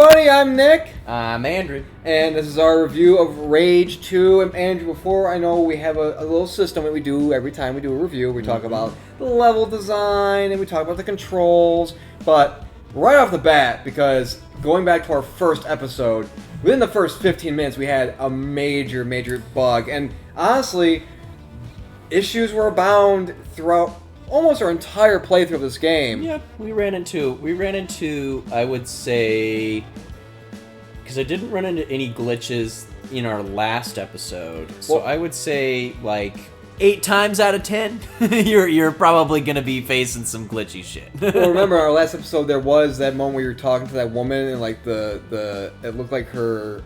everybody, I'm Nick. I'm Andrew. And this is our review of Rage 2. And Andrew, before I know we have a little system that we do every time we do a review. We talk about the level design and we talk about the controls. But right off the bat, because going back to our first episode, within the first 15 minutes we had a major bug. And honestly, issues were abound throughout almost our entire playthrough of this game. Yeah, we ran into I would say, because I didn't run into any glitches in our last episode, so I would say like 8 times out of 10 you're probably gonna be facing some glitchy shit. Well, remember our last episode, there was that moment where you were talking to that woman and like the it looked like her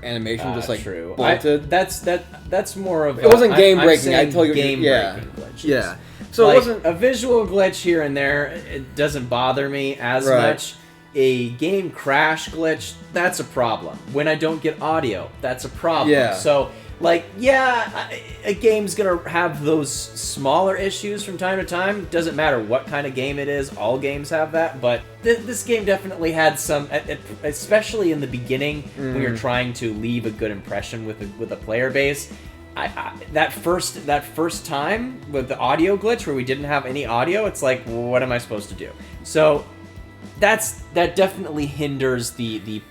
animation just like true. bolted. That's more of it wasn't game breaking. I tell you, game breaking glitches. Yeah. So like, it wasn't a visual glitch here and there. It doesn't bother me as much. A game crash glitch, that's a problem. When I don't get audio, that's a problem. Yeah. So, like, yeah, a game's gonna have those smaller issues from time to time. Doesn't matter what kind of game it is. All games have that. But this game definitely had some, especially in the beginning when you're trying to leave a good impression with a player base. That first time with the audio glitch where we didn't have any audio, it's like, well, what am I supposed to do? So that definitely hinders the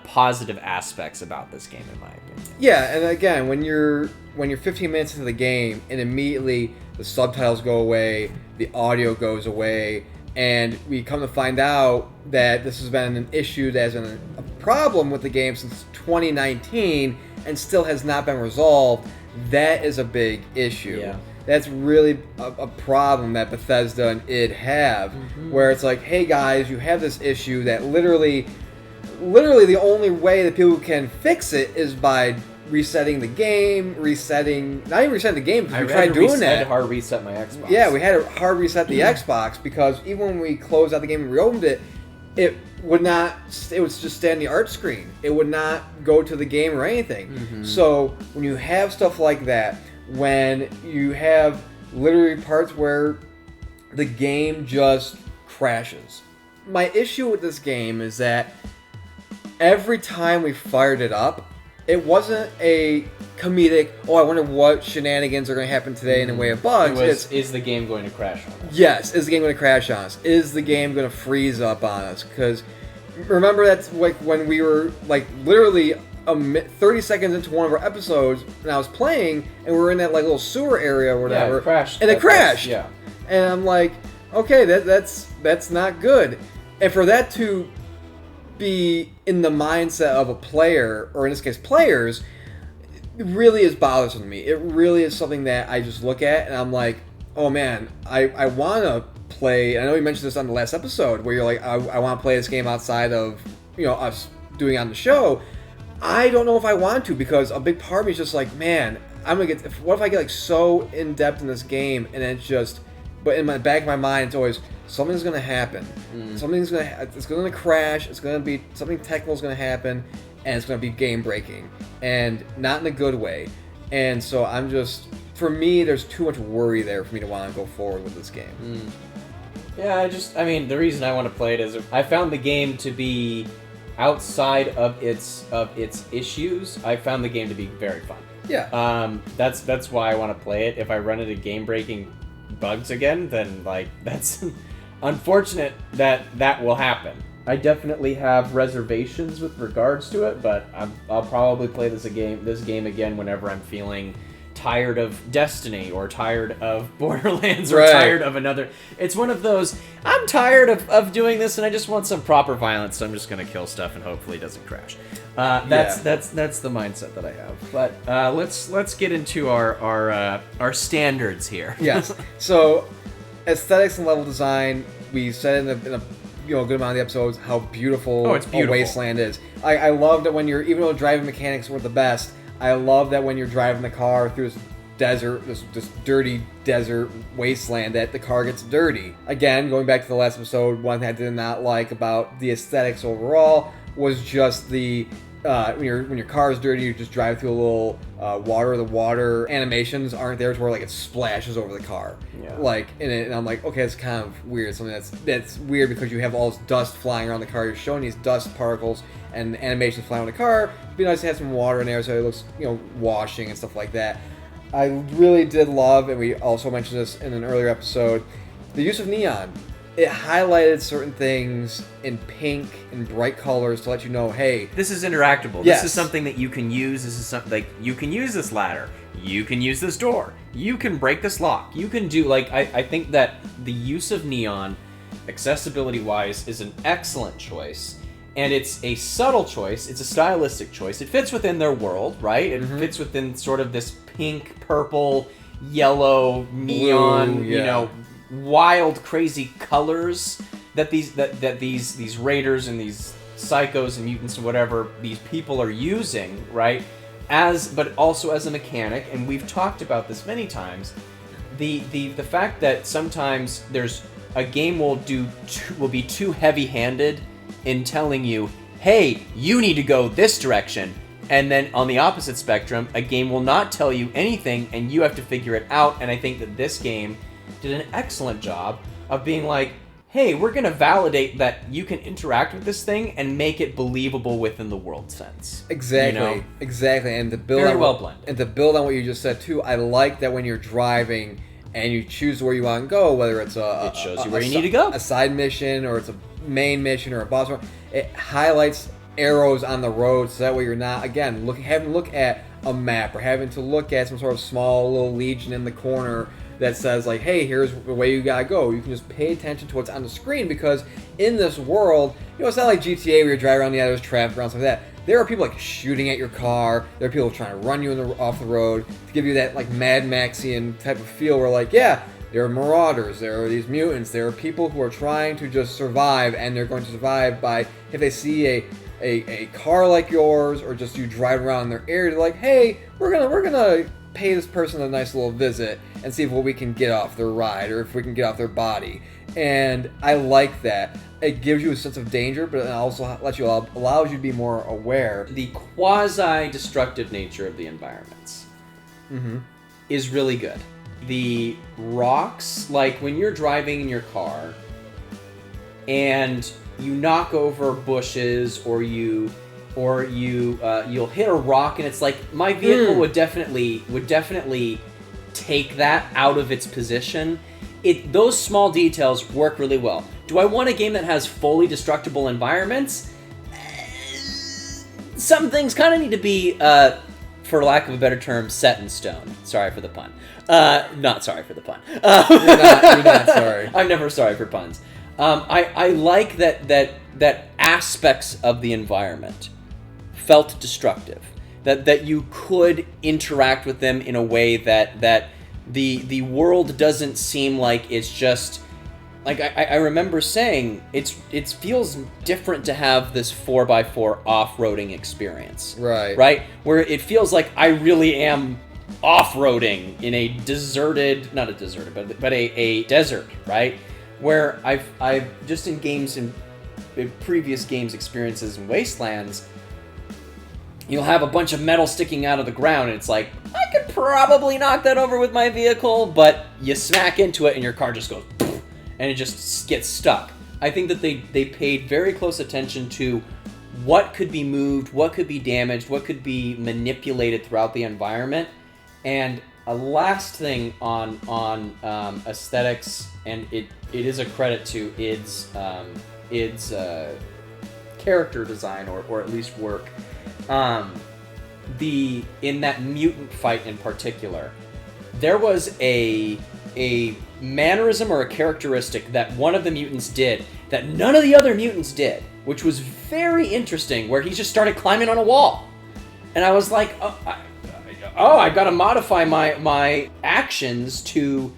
positive aspects about this game, in my opinion. Yeah, and again, when you're 15 minutes into the game and immediately the subtitles go away, the audio goes away, and we come to find out that this has been an issue that has been a problem with the game since 2019 and still has not been resolved, that is a big issue. Yeah. That's really a problem that Bethesda and id have, where it's like, hey guys, you have this issue that literally the only way that people can fix it is by resetting the game, not even resetting the game, because we tried doing that. I had to hard reset my Xbox. Yeah, we had to hard reset the Xbox, because even when we closed out the game and reopened it, it would just stay on the art screen. It would not go to the game or anything. So when you have stuff like that, when you have literally parts where the game just crashes. My issue with this game is that every time we fired it up, it wasn't a comedic, oh, I wonder what shenanigans are going to happen today in the way of bugs. Is the game going to crash on us? Yes, is the game going to crash on us? Is the game going to freeze up on us? Because remember, that's like when we were like literally 30 seconds into one of our episodes, and I was playing, and we were in that like little sewer area or whatever. Yeah, it crashed. And it crashed. Yeah. And I'm like, okay, that's not good. And for that to be in the mindset of a player, or in this case players, it really is bothersome to me. It really is something that I just look at and I'm like, oh man, I want to play. I know you mentioned this on the last episode where you're like, I want to play this game outside of us doing it on the show. I don't know if I want to, because a big part of me is just like, man, what if I get like so in depth in this game and it's just, but in the back of my mind it's always, something's going to happen. It's going to crash. It's going to be, something technical is going to happen, and it's going to be game breaking, and not in a good way. And so for me, there's too much worry there for me to want to go forward with this game. Yeah, the reason I want to play it is I found the game to be, outside of its issues, I found the game to be very fun. Yeah. That's why I want to play it. If I run into game breaking bugs again, then like that's unfortunate that will happen. I definitely have reservations with regards to it, but I'll probably play this game again whenever I'm feeling tired of Destiny or tired of Borderlands or tired of another. It's one of those, I'm tired of doing this and I just want some proper violence, so I'm just gonna kill stuff and hopefully it doesn't crash. That's the mindset that I have. But let's get into our standards here. Yes. So aesthetics and level design, we said in a good amount of the episodes how beautiful a wasteland is. I love that even though driving mechanics weren't the best, I love that when you're driving the car through this desert, this dirty desert wasteland, that the car gets dirty. Again, going back to the last episode, one thing I did not like about the aesthetics overall was just the when your car is dirty, you just drive through a little water. The water animations aren't there to where like it splashes over the car. Yeah. Like and I'm like, okay, it's kind of weird. Something that's weird because you have all this dust flying around the car. You're showing these dust particles and animations flying on the car. It'd be nice to have some water in there so it looks, washing and stuff like that. I really did love, and we also mentioned this in an earlier episode, the use of neon. It highlighted certain things in pink and bright colors to let you know, hey, this is interactable. Yes. This is something that you can use. This is something like you can use this ladder. You can use this door. You can break this lock. You can do, I think that the use of neon, accessibility-wise, is an excellent choice. And it's a subtle choice. It's a stylistic choice. It fits within their world, right? It fits within sort of this pink, purple, yellow, neon, Blue, wild, crazy colors that these raiders and these psychos and mutants and whatever these people are using, right? But also as a mechanic, and we've talked about this many times. The fact that sometimes there's a game will be too heavy-handed in telling you, hey, you need to go this direction. And then on the opposite spectrum, a game will not tell you anything and you have to figure it out. And I think that this game did an excellent job of being like, hey, we're going to validate that you can interact with this thing and make it believable within the world sense. Exactly. Exactly. And to build Very on well blended. And to build on what you just said too, I like that when you're driving and you choose where you want to go, whether it's It shows you where you need to go. A side mission, or it's a main mission, or a boss run, it highlights arrows on the road, so that way you're not, again, having to look at a map or having to look at some sort of small little legion in the corner that says like, hey, here's the way you gotta go. You can just pay attention to what's on the screen, because in this world, it's not like GTA where you're driving around the other traffic around stuff like that. There are people like shooting at your car. There are people trying to run you off the road to give you that like Mad Maxian type of feel where like, yeah, there are marauders, there are these mutants, there are people who are trying to just survive, and they're going to survive by, if they see a car like yours or just you driving around in their area, they're like, hey, we're gonna pay this person a nice little visit and see if we can get off their ride or if we can get off their body. And I like that. It gives you a sense of danger, but it also allows you to be more aware. The quasi-destructive nature of the environments is really good. The rocks, like when you're driving in your car and you knock over bushes or you'll hit a rock, and it's like my vehicle would definitely take that out of its position. Those small details work really well. Do I want a game that has fully destructible environments? Some things kind of need to be, for lack of a better term, set in stone. Sorry for the pun. Not sorry for the pun. You're not sorry. I'm never sorry for puns. I like that aspects of the environment felt destructive. That you could interact with them in a way that the world doesn't seem like it's just like I remember saying it feels different to have this 4x4 off-roading experience. Right? Where it feels like I really am off-roading in a a desert, right? Where I've just in games in previous games experiences in Wastelands, you'll have a bunch of metal sticking out of the ground, and it's like, I could probably knock that over with my vehicle, but you smack into it and your car just goes poof, and it just gets stuck. I think that they paid very close attention to what could be moved, what could be damaged, what could be manipulated throughout the environment. And a last thing on aesthetics, and it is a credit to id's character design or at least work. In that mutant fight in particular, there was a mannerism or a characteristic that one of the mutants did that none of the other mutants did, which was very interesting, where he just started climbing on a wall. And I was like, I gotta modify my actions to,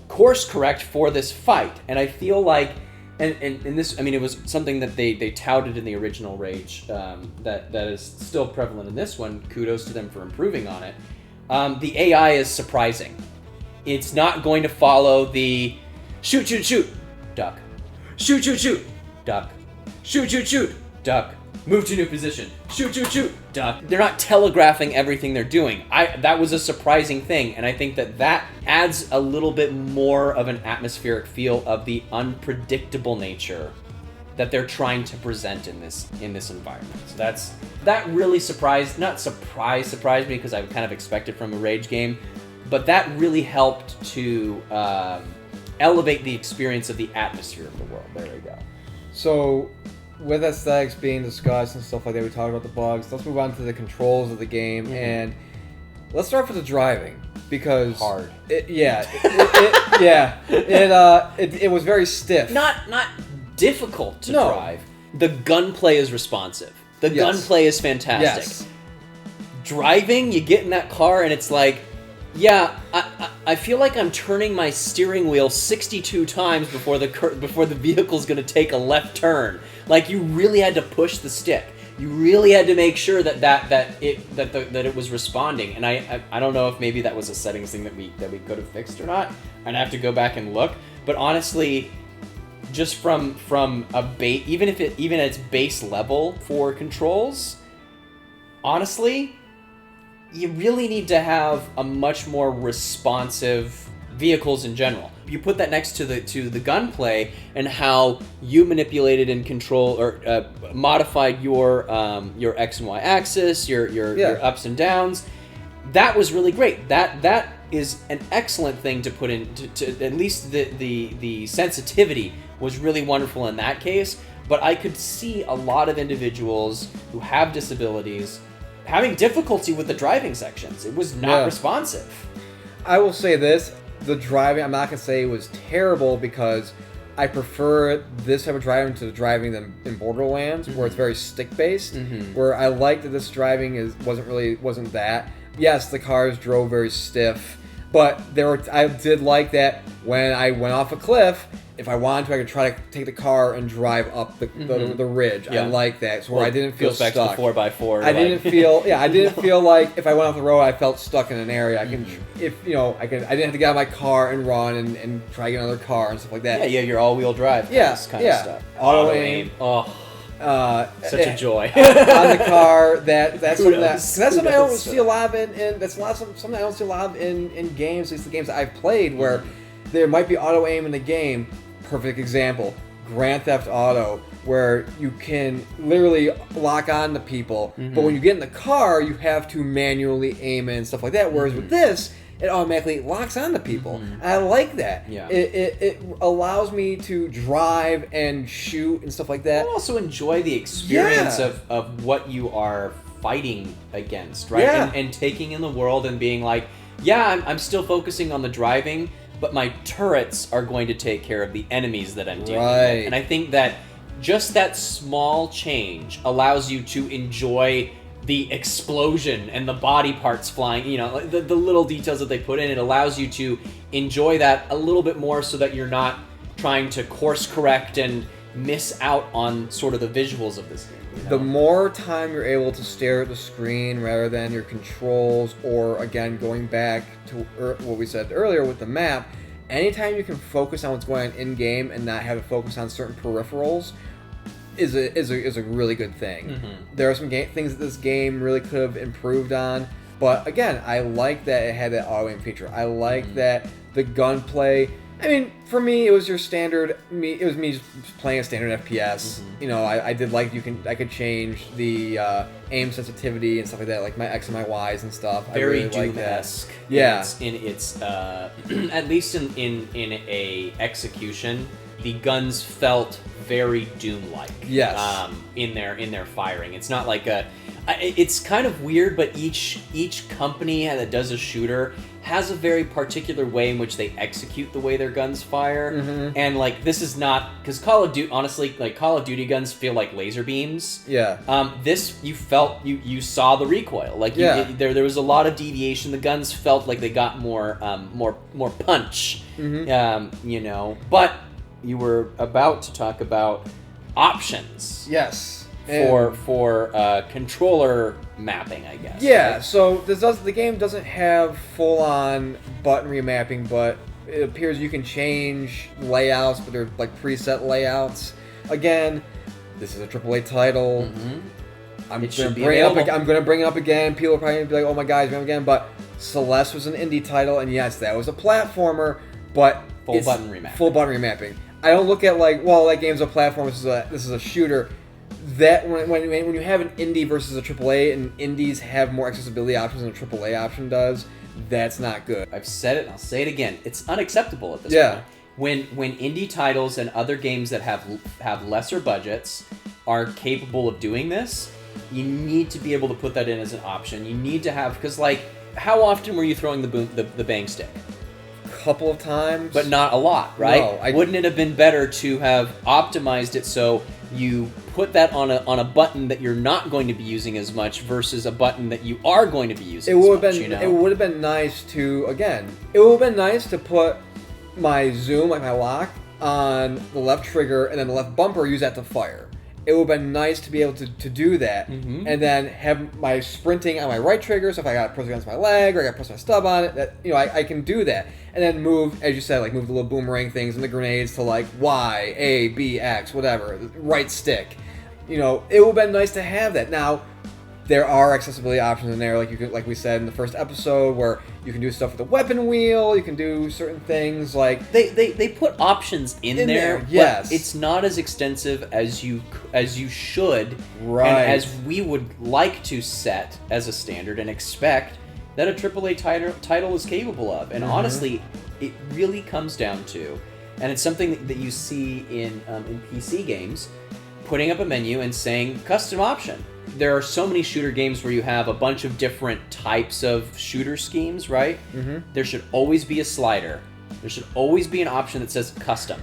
course correct for this fight. And I feel like, and this, I mean, it was something that they touted in the original Rage, that is still prevalent in this one. Kudos to them for improving on it. The AI is surprising. It's not going to follow the shoot, duck, shoot, duck, shoot, duck. Move to new position. Shoot, shoot, shoot. Duck. They're not telegraphing everything they're doing. That was a surprising thing, and I think that adds a little bit more of an atmospheric feel of the unpredictable nature that they're trying to present in this environment. So that really surprised me because I kind of expected from a Rage game, but that really helped to elevate the experience of the atmosphere of the world. There we go. So, with aesthetics being discussed and stuff like that, we talked about the bugs. Let's move on to the controls of the game, and let's start with the driving because hard. It was very stiff. Not difficult to drive. The gunplay is responsive. The gunplay is fantastic. Yes. Driving, you get in that car and it's like, yeah, I feel like I'm turning my steering wheel 62 times before the vehicle's going to take a left turn. Like, you really had to push the stick. You really had to make sure that it was responding. And I don't know if maybe that was a settings thing that we could have fixed or not. I'd have to go back and look. But honestly, just from even at its base level for controls, honestly, you really need to have a much more responsive vehicles in general. You put that next to the gunplay and how you manipulated and control or modified your X and Y axis, your ups and downs. That was really great. That is an excellent thing to put in. To at least the sensitivity was really wonderful in that case. But I could see a lot of individuals who have disabilities having difficulty with the driving sections. It was not responsive. I will say this, the driving, I'm not going to say it was terrible because I prefer this type of driving to the driving than in Borderlands, where it's very stick-based, where I like that this driving wasn't that. Yes, the cars drove very stiff, but I did like that when I went off a cliff, if I wanted to, I could try to take the car and drive up the ridge. Yeah. I like that. So where I didn't feel stuck. Goes back to the 4x4. I didn't feel like if I went off the road, I felt stuck in an area. I can, I didn't have to get out of my car and run and try to get another car and stuff like that. Yeah, your all-wheel drive kind of stuff. Auto aim. Oh. Such a joy on the car. That's something I don't see a lot of something I don't see a lot of in games. It's the games that I've played where there might be auto aim in the game. Perfect example, Grand Theft Auto, where you can literally lock on to people, but when you get in the car, you have to manually aim it and stuff like that. Whereas with this, it automatically locks on to people. And I like that. Yeah. It allows me to drive and shoot and stuff like that. You also enjoy the experience of what you are fighting against, right? Yeah. And taking in the world and being like, yeah, I'm still focusing on the driving, but my turrets are going to take care of the enemies that I'm dealing with. And I think that just that small change allows you to enjoy the explosion and the body parts flying, the little details that they put in. It allows you to enjoy that a little bit more so that you're not trying to course correct and miss out on sort of the visuals of this game. The more time you're able to stare at the screen rather than your controls, or again, going back to what we said earlier with the map, anytime you can focus on what's going on in-game and not have to focus on certain peripherals is a really good thing. There are some things that this game really could have improved on, but again, I like that it had that auto-aim feature. I like that the gunplay. I mean, for me, it was your standard. It was me just playing a standard FPS. I did like I could change the aim sensitivity and stuff like that, like my X and my Ys and stuff. Very I really Doom-esque. Yeah. In its at least in a execution, the guns felt very Doom-like. Yes. In their firing, it's not like it's kind of weird, but each company that does a shooter has a very particular way in which they execute the way their guns fire. And like, this is not, because Call of Duty guns feel like laser beams. Yeah. This, you felt, you saw the recoil. Like, there was a lot of deviation. The guns felt like they got more punch. But you were about to talk about options. Yes. For controller mapping, I guess. Yeah, right? so the game doesn't have full-on button remapping, but it appears you can change layouts, but they're like preset layouts. Again, this is a AAA title. I'm going to bring it up again. People are probably going to be like, oh my god, he's going again. But Celeste was an indie title, and yes, that was a platformer, but full button remapping. Full button remapping. I don't look at like, well, that game's a platform. This is a shooter. That when you have an indie versus a AAA, and indies have more accessibility options than a AAA option does, that's not good. I've said it, and I'll say it again. It's unacceptable at this point. When indie titles and other games that have lesser budgets are capable of doing this, you need to be able to put that in as an option. You need to have, because like, how often were you throwing the bang stick? Couple of times, but not a lot, right? No, wouldn't it have been better to have optimized it so you put that on a button that you're not going to be using as much versus a button that you are going to be using? It would have been nice to put my zoom, like my lock, on the left trigger and then the left bumper, use that to fire. It would have been nice to be able to do that, and then have my sprinting on my right trigger. So if I got to press against my leg or I got to press my stub on it, that I can do that, and then move, as you said, like move the little boomerang things and the grenades to like Y, A, B, X, whatever, right stick. It would have been nice to have that. Now, there are accessibility options in there, like we said in the first episode, where you can do stuff with the weapon wheel. You can do certain things like they put options in there. Yes, but it's not as extensive as you should, right? And as we would like to set as a standard and expect that a AAA title is capable of. And honestly, it really comes down to, and it's something that you see in PC games, putting up a menu and saying custom option. There are so many shooter games where you have a bunch of different types of shooter schemes, right? There should always be a slider. There should always be an option that says custom.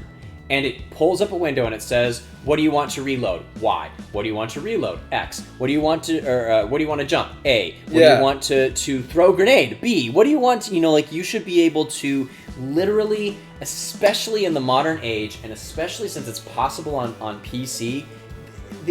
And it pulls up a window and it says, what do you want to reload? Y. What do you want to reload? X. What do you want to jump? A. What do you want to throw a grenade? B. What do you want to, you should be able to literally, especially in the modern age, and especially since it's possible on PC,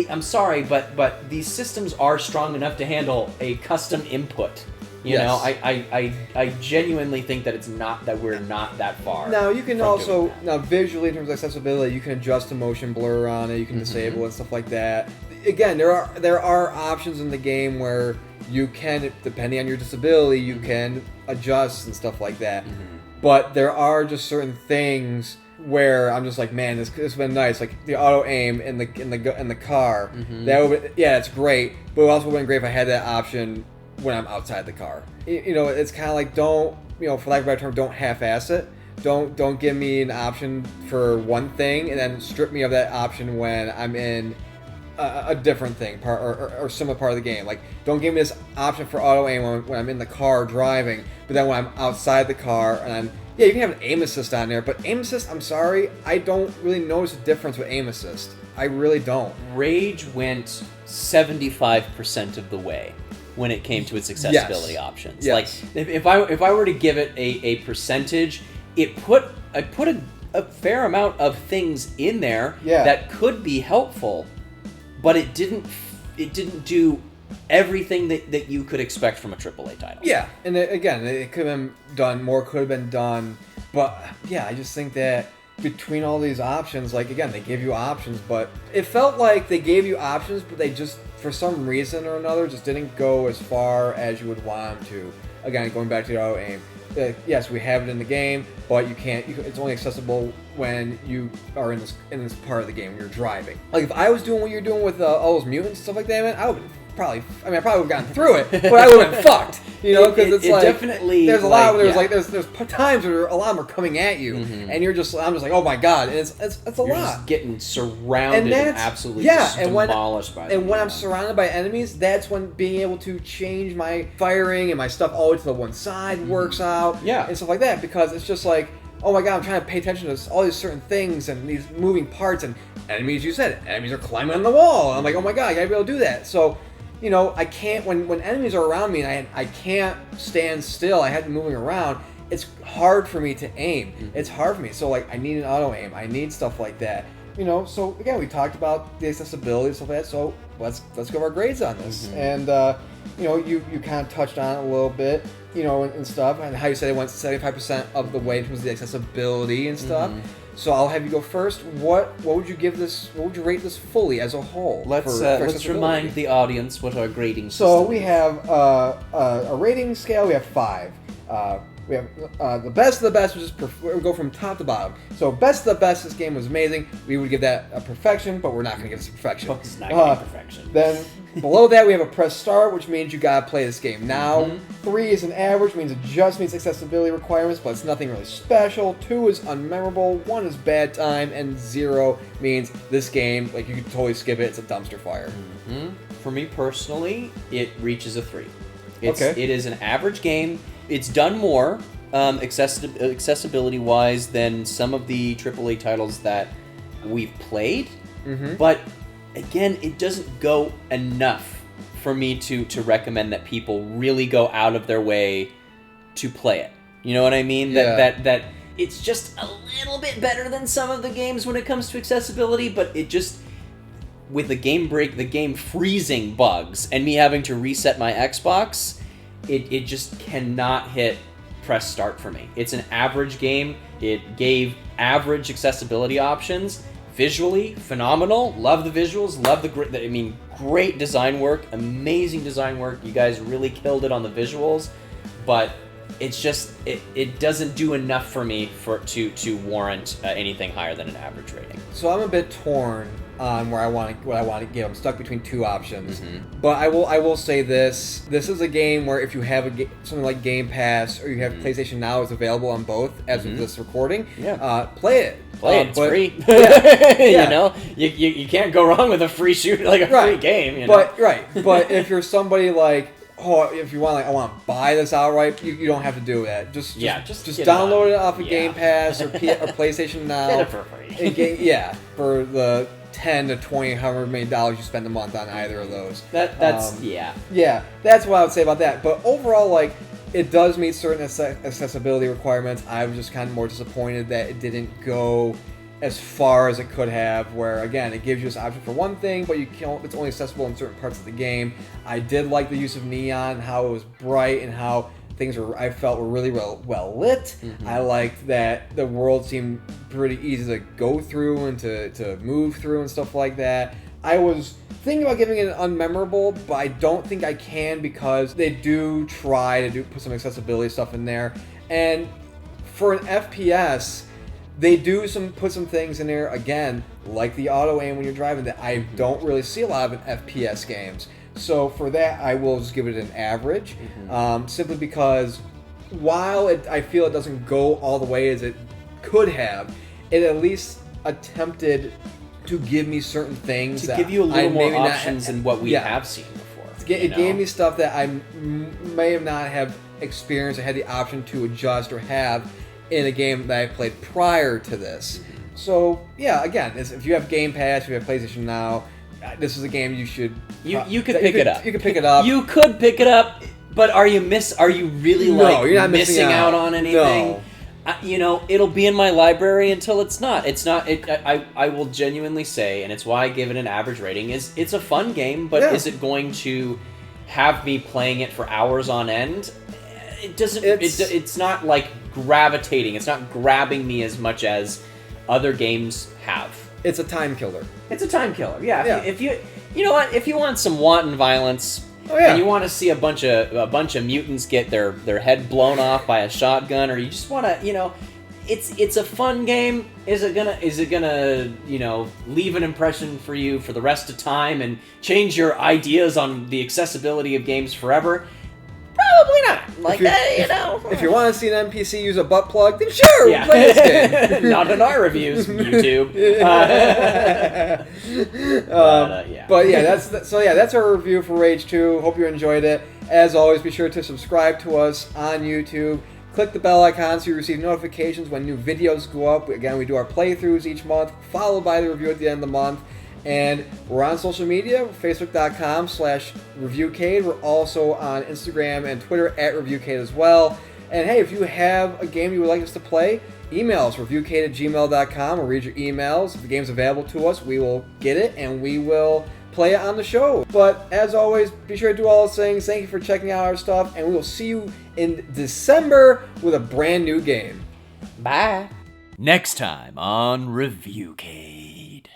I'm sorry, but these systems are strong enough to handle a custom input. I genuinely think that we're not that far. Now you can also visually, in terms of accessibility, you can adjust the motion blur on it. You can disable it and stuff like that. Again, there are options in the game where you can, depending on your disability, you can adjust and stuff like that. But there are just certain things where I'm just like, man, this would have been nice, like the auto aim in the car. That would, it's great, but it also would have been great if I had that option when I'm outside the car. It's kind of like, don't, for lack of a better term, don't half-ass it. Don't give me an option for one thing and then strip me of that option when I'm in a different thing or similar part of the game. Like, don't give me this option for auto aim when I'm in the car driving, but then when I'm outside the car and you can have an aim assist on there, but aim assist, I'm sorry, I don't really notice a difference with aim assist. I really don't. Rage went 75% of the way when it came to its accessibility options. Yes. Like, if I were to give it a percentage, I put a fair amount of things in there that could be helpful, but it didn't do everything that you could expect from a AAA title. Yeah, and again, it could have been done, more could have been done, but I just think that between all these options, like, again, they give you options, but it felt like they gave you options, but they just, for some reason or another, just didn't go as far as you would want them to. Again, going back to the auto aim. Yes, we have it in the game, but you can't. It's only accessible when you are in this part of the game when you're driving. Like, if I was doing what you're doing with all those mutants and stuff like that, man, I would probably. I would have gotten through it, but I would have been fucked. Because it's like definitely. There's a lot. There's times where a lot of them are coming at you, and I'm just like, oh my god, and it's a you're lot. Just getting surrounded and absolutely demolished by them. And when I'm surrounded by enemies, that's when being able to change my firing and my stuff all the way to the one side works out. Yeah, and stuff like that, because it's just like, oh my god, I'm trying to pay attention to all these certain things and these moving parts and enemies. You said it, enemies are climbing on the wall. I'm like, oh my god, I gotta be able to do that. So. I can't, when enemies are around me and I can't stand still, I have to be moving around, it's hard for me to aim. It's hard for me. So, like, I need an auto aim. I need stuff like that. So, again, we talked about the accessibility and stuff like that, so let's go over our grades on this. And, you kind of touched on it a little bit, and stuff, and how you said it went 75% of the way in terms of the accessibility and stuff. So I'll have you go first. What would you give this? What would you rate this fully as a whole? Let's remind the audience what our grading system So we have a rating scale. We have 5. We have the best of the best, which is we'll go from top to bottom. So best of the best, this game was amazing. We would give that a perfection, but we're not going to give this a perfection. Well, it's not going to be perfection. Then below that, we have a press start, which means you got to play this game now. 3 is an average, means it just meets accessibility requirements, but it's nothing really special. 2 is unmemorable. 1 is bad time, and 0 means this game, like, you could totally skip it. It's a dumpster fire. For me personally, it reaches a 3. It is an average game. It's done more accessibility-wise than some of the AAA titles that we've played. But again, it doesn't go enough for me to recommend that people really go out of their way to play it. You know what I mean? Yeah. That it's just a little bit better than some of the games when it comes to accessibility, but it just, with the game freezing bugs and me having to reset my Xbox, it just cannot hit press start for me. It's an average game. It gave average accessibility options. Visually, phenomenal. Love the visuals. Love great design work. Amazing design work. You guys really killed it on the visuals. But it's just, it doesn't do enough for me to warrant anything higher than an average rating. So I'm a bit torn on what I want to give. I'm stuck between 2 options. But I will say this. This is a game where if you have something like Game Pass or you have PlayStation Now, it's available on both as of this recording. Play it. It's free. You can't go wrong with a free shoot, like a free game. But if you're somebody like, if you want, I want to buy this outright, you don't have to do that. Just download it off of Game Pass or PlayStation Now. Get it for free. For the $10 to $20, however many dollars you spend a month on either of those. That's what I would say about that. But overall, like, it does meet certain accessibility requirements. I was just kind of more disappointed that it didn't go as far as it could have, where, again, it gives you this option for one thing, but it's only accessible in certain parts of the game. I did like the use of neon, how it was bright, and how things I felt were really well lit. I liked that the world seemed pretty easy to go through and to move through and stuff like that. I was thinking about giving it an unmemorable, but I don't think I can because they do try to put some accessibility stuff in there. And for an FPS, they do put some things in there, again, like the auto aim when you're driving, that I don't really see a lot of in FPS games. So for that, I will just give it an average, simply because while I feel it doesn't go all the way as it could have, it at least attempted to give me certain things. To give you a little more options than what we have seen before. It gave me stuff that I may have not have experienced or had the option to adjust or have in a game that I played prior to this. So, yeah, again, if you have Game Pass, if you have PlayStation Now, this is a game you should... You could pick it up. You could pick it up. You could pick it up, but are you really you're not missing out on anything? No. It'll be in my library until it's not. I will genuinely say, and it's why I give it an average rating, is it's a fun game, but is it going to have me playing it for hours on end? It doesn't. It's not like gravitating. It's not grabbing me as much as other games have. It's a time killer. It's a time killer. Yeah. If you want some wanton violence, and you want to see a bunch of mutants get their head blown off by a shotgun, or you just want to, it's a fun game. Is it gonna leave an impression for you for the rest of time and change your ideas on the accessibility of games forever? Probably not. If you want to see an NPC use a butt plug, then sure, we'll play this game. Not in our reviews, YouTube. But yeah, that's our review for Rage 2. Hope you enjoyed it. As always, be sure to subscribe to us on YouTube. Click the bell icon so you receive notifications when new videos go up. Again, we do our playthroughs each month, followed by the review at the end of the month. And we're on social media, facebook.com/Reviewcade. We're also on Instagram and Twitter @Reviewcade as well. And hey, if you have a game you would like us to play, email us, reviewcade@gmail.com. We'll read your emails. If the game's available to us, we will get it and we will play it on the show. But as always, be sure to do all those things. Thank you for checking out our stuff, and we will see you in December with a brand new game. Bye. Next time on Reviewcade.